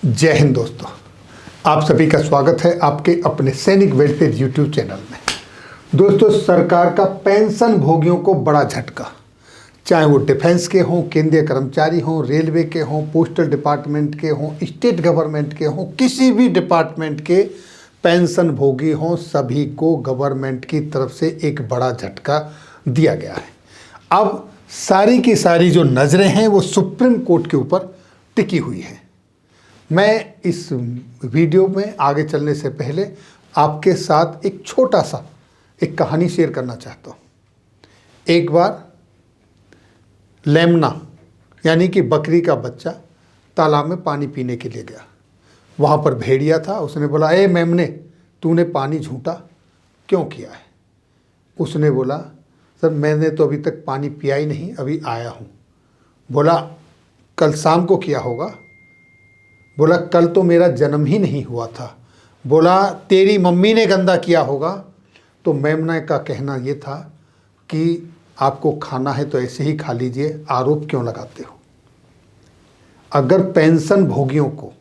जय हिंद दोस्तों, आप सभी का स्वागत है आपके अपने सैनिक वेलफेयर यूट्यूब चैनल में। दोस्तों, सरकार का पेंशन भोगियों को बड़ा झटका, चाहे वो डिफेंस के हों, केंद्रीय कर्मचारी हों, रेलवे के हों, पोस्टल डिपार्टमेंट के हों, स्टेट गवर्नमेंट के हों, किसी भी डिपार्टमेंट के पेंशन भोगी हों, सभी को गवर्नमेंट की तरफ से एक बड़ा झटका दिया गया है। अब सारी की सारी जो नज़रें हैं वो सुप्रीम कोर्ट के ऊपर टिकी हुई हैं। मैं इस वीडियो में आगे चलने से पहले आपके साथ एक छोटा सा एक कहानी शेयर करना चाहता हूँ। एक बार लेमना यानी कि बकरी का बच्चा तालाब में पानी पीने के लिए गया। वहाँ पर भेड़िया था। उसने बोला, ए मेमने, तूने पानी झूठा क्यों किया है? उसने बोला, सर मैंने तो अभी तक पानी पिया ही नहीं, अभी आया हूँ। बोला, कल शाम को किया होगा। बोला, कल तो मेरा जन्म ही नहीं हुआ था। बोला, तेरी मम्मी ने गंदा किया होगा। तो मेमना का कहना ये था कि आपको खाना है तो ऐसे ही खा लीजिए, आरोप क्यों लगाते हो? अगर पेंशन भोगियों को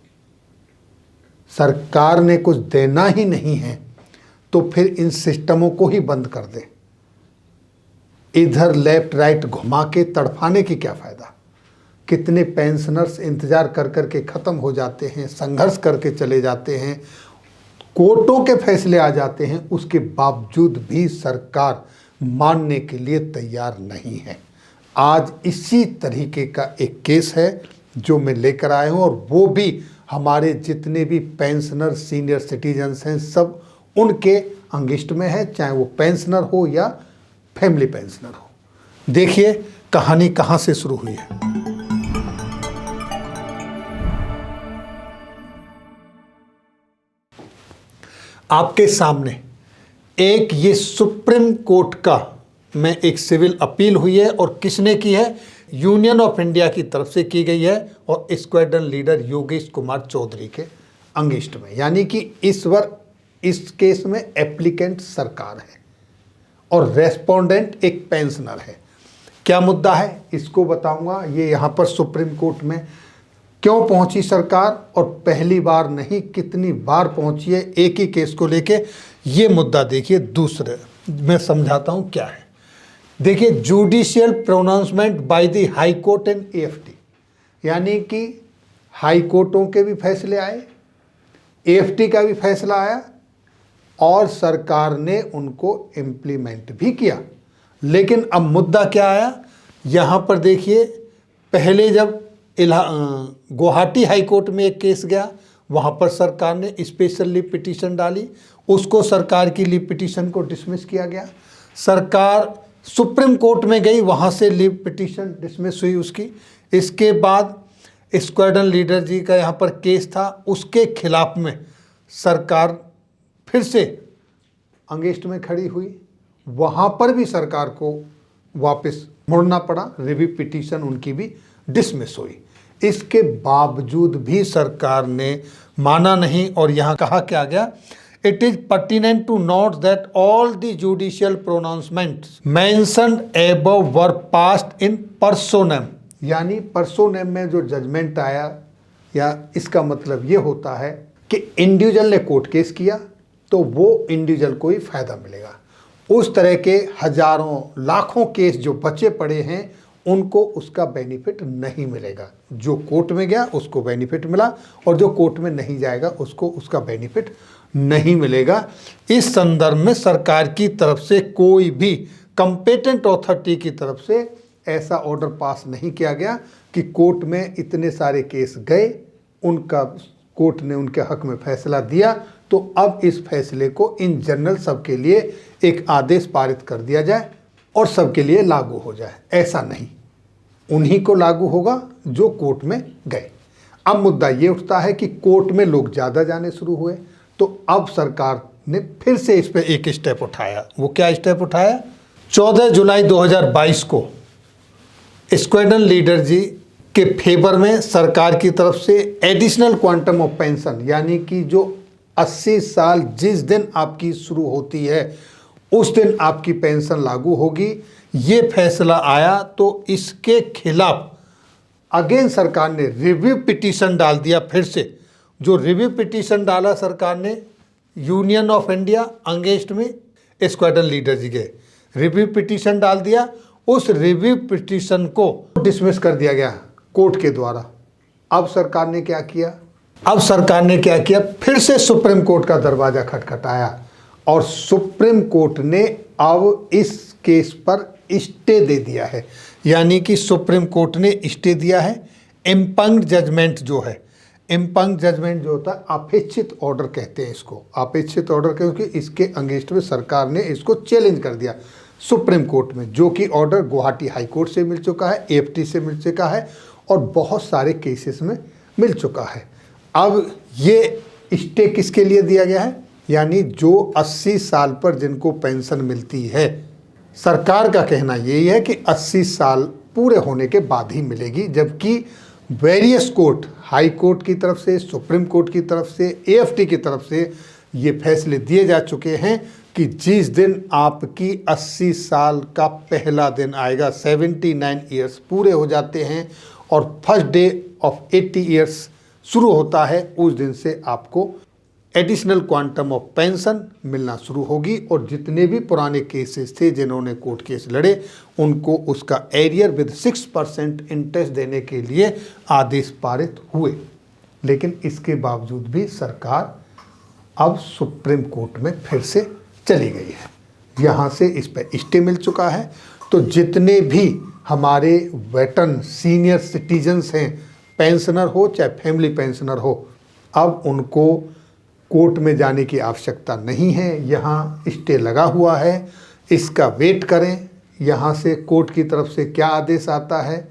सरकार ने कुछ देना ही नहीं है तो फिर इन सिस्टमों को ही बंद कर दे। इधर लेफ्ट राइट घुमा के तड़फाने की क्या फ़ायदा? कितने पेंशनर्स इंतज़ार कर कर के ख़त्म हो जाते हैं, संघर्ष करके चले जाते हैं, कोर्टों के फैसले आ जाते हैं, उसके बावजूद भी सरकार मानने के लिए तैयार नहीं है। आज इसी तरीके का एक केस है जो मैं लेकर आया हूँ, और वो भी हमारे जितने भी पेंशनर सीनियर सिटीजन्स हैं सब उनके अंगिष्ट में है, चाहे वो पेंशनर हो या फैमिली पेंशनर हो। देखिए कहानी कहाँ से शुरू हुई है। आपके सामने एक ये सुप्रीम कोर्ट का में एक सिविल अपील हुई है, और किसने की है? यूनियन ऑफ इंडिया की तरफ से की गई है, और स्क्वाड्रन लीडर योगेश कुमार चौधरी के अंगिष्ट में। यानी कि इस बार इस केस में एप्लीकेंट सरकार है और रेस्पोंडेंट एक पेंशनर है। क्या मुद्दा है इसको बताऊंगा। ये यहाँ पर सुप्रीम कोर्ट में क्यों पहुंची सरकार, और पहली बार नहीं कितनी बार पहुंची है एक ही केस को लेके, ये मुद्दा देखिए। दूसरे मैं समझाता हूं क्या है। देखिए, judicial pronouncement by the high court and AFT, यानी कि हाई कोर्टों के भी फैसले आए, एएफटी का भी फैसला आया, और सरकार ने उनको इम्प्लीमेंट भी किया। लेकिन अब मुद्दा क्या आया यहाँ पर? देखिए, पहले जब गुवाहाटी हाई कोर्ट में एक केस गया, वहाँ पर सरकार ने स्पेशल लीव पिटीशन डाली, उसको सरकार की लीव पिटीशन को डिसमिस किया गया। सरकार सुप्रीम कोर्ट में गई, वहाँ से लीव पिटीशन डिसमिस हुई उसकी। इसके बाद स्क्वाड्रन लीडर जी का यहाँ पर केस था, उसके खिलाफ में सरकार फिर से अंगेस्ट में खड़ी हुई। वहाँ पर भी सरकार को वापस मुड़ना पड़ा, रिव्यू पिटीशन उनकी भी डिसमिस हुई। इसके बावजूद भी सरकार ने माना नहीं, और यहाँ कहा क्या गया? It is pertinent to note that all the judicial pronouncements mentioned above were passed in personam. यानी पर्सोनेम में जो जजमेंट आया, या इसका मतलब ये होता है कि इंडिविजुअल ने कोर्ट केस किया तो वो इंडिविजुअल को ही फायदा मिलेगा। उस तरह के हजारों लाखों केस जो बचे पड़े हैं उनको उसका बेनिफिट नहीं मिलेगा। जो कोर्ट में गया उसको बेनिफिट मिला, और जो कोर्ट में नहीं जाएगा उसको उसका बेनिफिट नहीं मिलेगा। इस संदर्भ में सरकार की तरफ से कोई भी कंपेटेंट अथॉरिटी की तरफ से ऐसा ऑर्डर पास नहीं किया गया कि कोर्ट में इतने सारे केस गए, उनका कोर्ट ने उनके हक में फैसला दिया तो अब इस फैसले को इन जनरल सबके लिए एक आदेश पारित कर दिया जाए और सबके लिए लागू हो जाए। ऐसा नहीं, उन्हीं को लागू होगा जो कोर्ट में गए। अब मुद्दा ये उठता है कि कोर्ट में लोग ज़्यादा जाने शुरू हुए, तो अब सरकार ने फिर से इस पर एक स्टेप उठाया। वो क्या स्टेप उठाया? 14 जुलाई 2022 को स्क्वाड्रन लीडर जी के फेवर में सरकार की तरफ से एडिशनल क्वांटम ऑफ पेंशन, यानी कि जो 80 साल जिस दिन आपकी शुरू होती है उस दिन आपकी पेंशन लागू होगी, ये फैसला आया। तो इसके खिलाफ अगेन सरकार ने रिव्यू पिटीशन डाल दिया फिर से जो रिव्यू पिटीशन डाला सरकार ने यूनियन ऑफ इंडिया अगेंस्ट में स्क्वाड्रन लीडर जी के, रिव्यू पिटीशन डाल दिया। उस रिव्यू पिटीशन को डिसमिस कर दिया गया कोर्ट के द्वारा। अब सरकार ने क्या किया? फिर से सुप्रीम कोर्ट का दरवाजा खटखटाया और सुप्रीम कोर्ट ने अब इस केस पर स्टे दे दिया है। यानी कि सुप्रीम कोर्ट ने स्टे दिया है। इम्पंग्ड जजमेंट जो है, इम्पंग्ड जजमेंट जो होता है, अपेक्षित ऑर्डर कहते हैं इसको, अपेक्षित ऑर्डर, क्योंकि इसके अगेंस्ट में सरकार ने इसको चैलेंज कर दिया सुप्रीम कोर्ट में, जो कि ऑर्डर गुवाहाटी हाई कोर्ट से मिल चुका है, AFT से मिल चुका है और बहुत सारे केसेस में मिल चुका है। अब ये स्टे किसके लिए दिया गया है? यानी जो 80 साल पर जिनको पेंशन मिलती है, सरकार का कहना यही है कि 80 साल पूरे होने के बाद ही मिलेगी, जबकि वेरियस कोर्ट, हाई कोर्ट की तरफ से, सुप्रीम कोर्ट की तरफ से, AFT की तरफ से ये फैसले दिए जा चुके हैं कि जिस दिन आपकी 80 साल का पहला दिन आएगा, 79 ईयर्स पूरे हो जाते हैं और फर्स्ट डे ऑफ 80 ईयर्स शुरू होता है, उस दिन से आपको एडिशनल क्वांटम ऑफ पेंशन मिलना शुरू होगी। और जितने भी पुराने केसेस थे जिन्होंने कोर्ट केस लड़े, उनको उसका एरियर विद 6% इंटरेस्ट देने के लिए आदेश पारित हुए। लेकिन इसके बावजूद भी सरकार अब सुप्रीम कोर्ट में फिर से चली गई है। यहाँ से इस पर स्टे मिल चुका है। तो जितने भी हमारे वेटरन सीनियर सिटीजन्स हैं, पेंशनर हो चाहे फैमिली पेंशनर हो, अब उनको कोर्ट में जाने की आवश्यकता नहीं है। यहाँ स्टे लगा हुआ है, इसका वेट करें यहाँ से कोर्ट की तरफ से क्या आदेश आता है।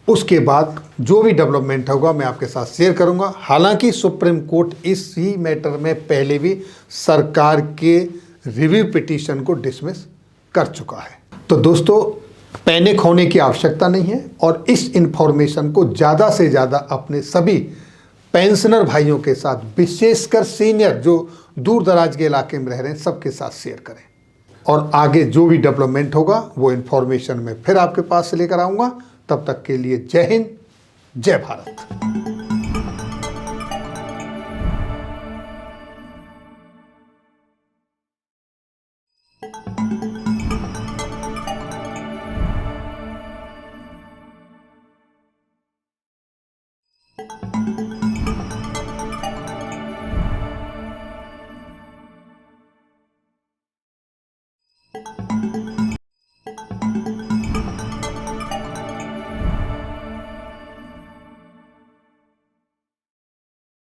उसके बाद जो भी डेवलपमेंट होगा मैं आपके साथ शेयर करूँगा। हालांकि सुप्रीम कोर्ट इसी मैटर में पहले भी सरकार के रिव्यू पिटीशन को डिसमिस कर चुका है। तो दोस्तों, पैनिक होने की आवश्यकता नहीं है और इस इंफॉर्मेशन को ज़्यादा से ज़्यादा अपने सभी पेंशनर भाइयों के साथ, विशेषकर सीनियर जो दूर दराज के इलाके में रह रहे हैं, सबके साथ शेयर करें। और आगे जो भी डेवलपमेंट होगा वो इन्फॉर्मेशन मैं फिर आपके पास से लेकर आऊँगा। तब तक के लिए जय हिंद, जय भारत।